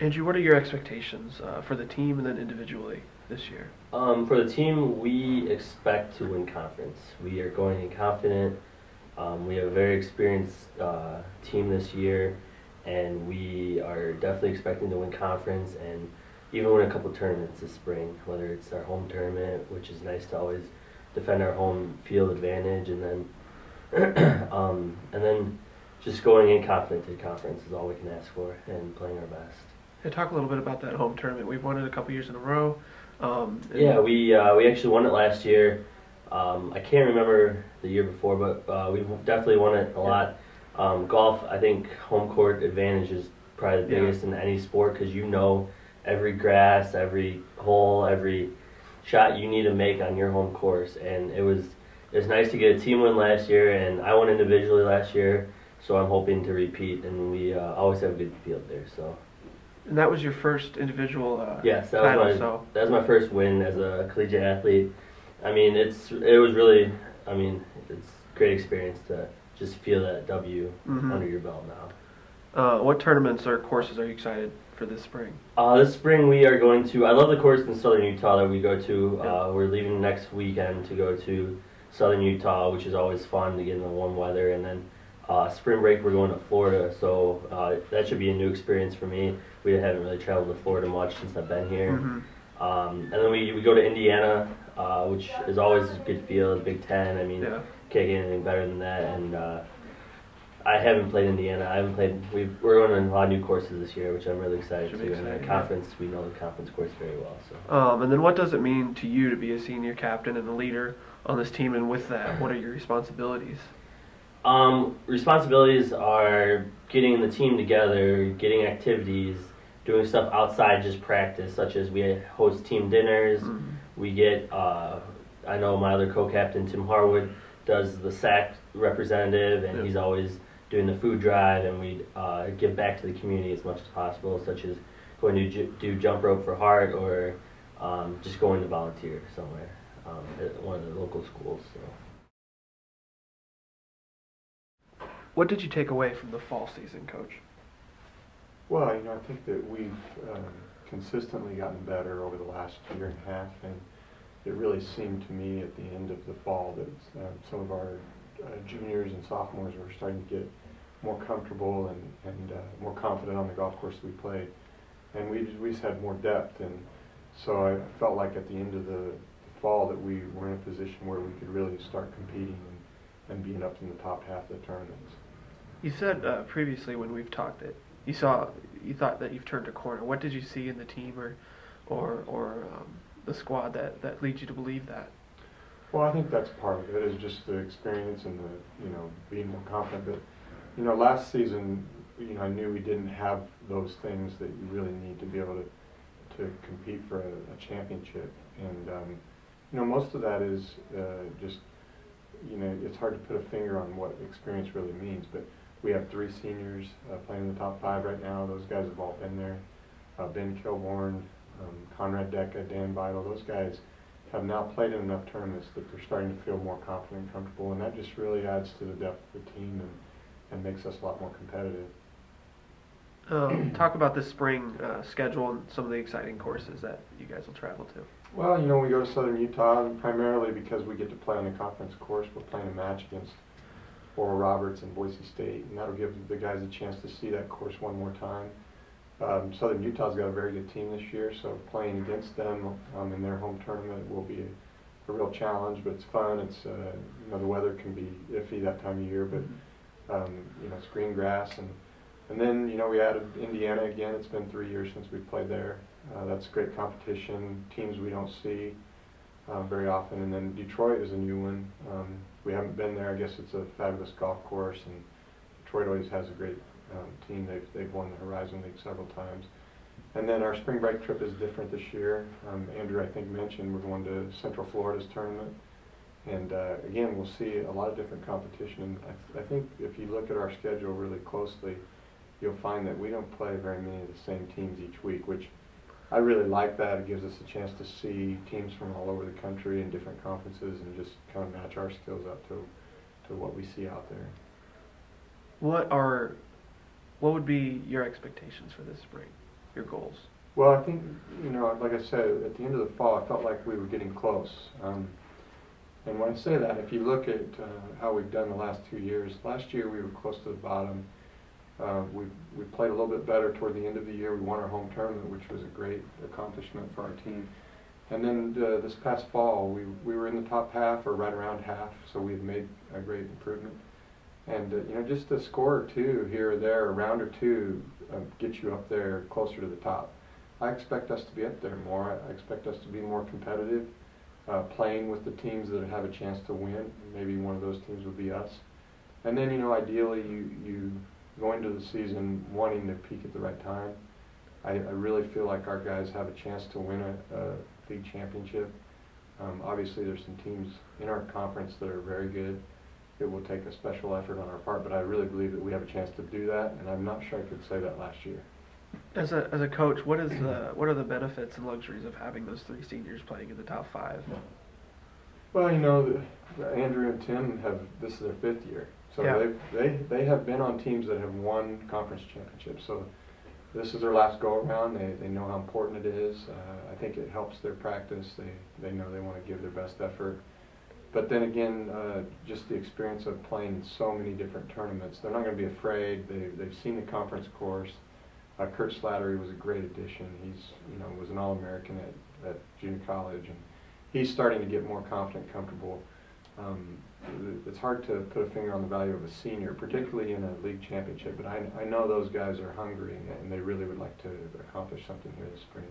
Andrew, what are your expectations for the team and then individually this year? For the team, we expect to win conference. We are going in confident. We have a very experienced team this year, and we are definitely expecting to win conference and even win a couple tournaments this spring, whether it's our home tournament, which is nice to always defend our home field advantage, and then just going in confident to conference is all we can ask for and playing our best. Hey, talk a little bit about that home tournament. We've won it a couple years in a row. Yeah, we actually won it last year. I can't remember the year before, but we definitely won it a lot. Golf, I think home court advantage is probably the biggest in any sport because you know every grass, every hole, every shot you need to make on your home course. And it was nice to get a team win last year, and I won individually last year, so I'm hoping to repeat. And we always have a good field there. So. And that was your first individual yes, title. That was my first win as a collegiate athlete. I mean, it's a great experience to just feel that W under your belt now. What tournaments or courses are you excited for this spring? This spring we are going to. I love the course in Southern Utah that we go to. We're leaving next weekend to go to Southern Utah, which is always fun to get in the warm weather, and then. Spring break, we're going to Florida, so that should be a new experience for me. We haven't really traveled to Florida much since I've been here. And then we go to Indiana, which is always a good field, Big Ten. I mean, can't get anything better than that. And I haven't played Indiana. We're going on a lot of new courses this year, which I'm really excited to. And the conference, we know the conference course very well. So. And then what does it mean to you to be a senior captain and a leader on this team? And with that, what are your responsibilities? Responsibilities are getting the team together, getting activities, doing stuff outside just practice, such as we host team dinners. We get, I know my other co-captain, Tim Harwood, does the SAC representative, and he's always doing the food drive, and we give back to the community as much as possible, such as going to do jump rope for Hart or just going to volunteer somewhere at one of the local schools. So. What did you take away from the fall season, Coach? Well, I think that we've consistently gotten better over the last year and a half, and it really seemed to me at the end of the fall that some of our juniors and sophomores were starting to get more comfortable and more confident on the golf course we played, and we just had more depth, and so I felt like at the end of the fall that we were in a position where we could really start competing and being up in the top half of the tournaments. You said previously when we've talked that you thought that you've turned a corner. What did you see in the team or the squad that leads you to believe that? Well, I think that's part of it, is just the experience and the being more confident. But last season, I knew we didn't have those things that you really need to be able to compete for a championship, and most of that is just. It's hard to put a finger on what experience really means, but we have 3 seniors playing in the top 5 right now. Those guys have all been there. Ben Kilborn, Conrad Decca, Dan Vital, those guys have now played in enough tournaments that they're starting to feel more confident and comfortable, and that just really adds to the depth of the team and makes us a lot more competitive. Talk about this spring schedule and some of the exciting courses that you guys will travel to. Well, we go to Southern Utah primarily because we get to play on the conference course. We're playing a match against Oral Roberts and Boise State, and that'll give the guys a chance to see that course one more time. Southern Utah's got a very good team this year, so playing against them in their home tournament will be a real challenge, but it's fun. It's the weather can be iffy that time of year, but it's green grass, and then we added Indiana again. It's been 3 years since we've played there. That's great competition, teams we don't see very often. And then Detroit is a new one. We haven't been there. I guess it's a fabulous golf course, and Detroit always has a great team. They've won the Horizon League several times. And then our spring break trip is different this year. Andrew, I think, mentioned we're going to Central Florida's tournament. And again, we'll see a lot of different competition. And I think if you look at our schedule really closely, you'll find that we don't play very many of the same teams each week, which I really like that. It gives us a chance to see teams from all over the country in different conferences and just kind of match our skills up to what we see out there. What would be your expectations for this spring? your goals? Well, I think, like I said, at the end of the fall, I felt like we were getting close. And when I say that, if you look at how we've done the last 2 years, last year we were close to the bottom. We played a little bit better toward the end of the year. We won our home tournament, which was a great accomplishment for our team. And then this past fall, we were in the top half or right around half, so we've made a great improvement. And just a score or two here or there, a round or two, gets you up there closer to the top. I expect us to be up there more. I expect us to be more competitive, playing with the teams that have a chance to win. Maybe one of those teams would be us. And then, ideally, you go into the season wanting to peak at the right time. I really feel like our guys have a chance to win a league championship. Obviously, there's some teams in our conference that are very good. It will take a special effort on our part, but I really believe that we have a chance to do that, and I'm not sure I could say that last year. As a coach, what are the benefits and luxuries of having those 3 seniors playing in the top 5? Well, Andrew and Tim this is their 5th year, so Yeah. they have been on teams that have won conference championships. So this is their last go around. They know how important it is. I think it helps their practice. They know they want to give their best effort. But then again, just the experience of playing in so many different tournaments, they're not going to be afraid. They've seen the conference course. Kurt Slattery was a great addition. He's was an All-American at junior college, and he's starting to get more confident, comfortable. It's hard to put a finger on the value of a senior, particularly in a league championship. But I know those guys are hungry, and they really would like to accomplish something here this spring.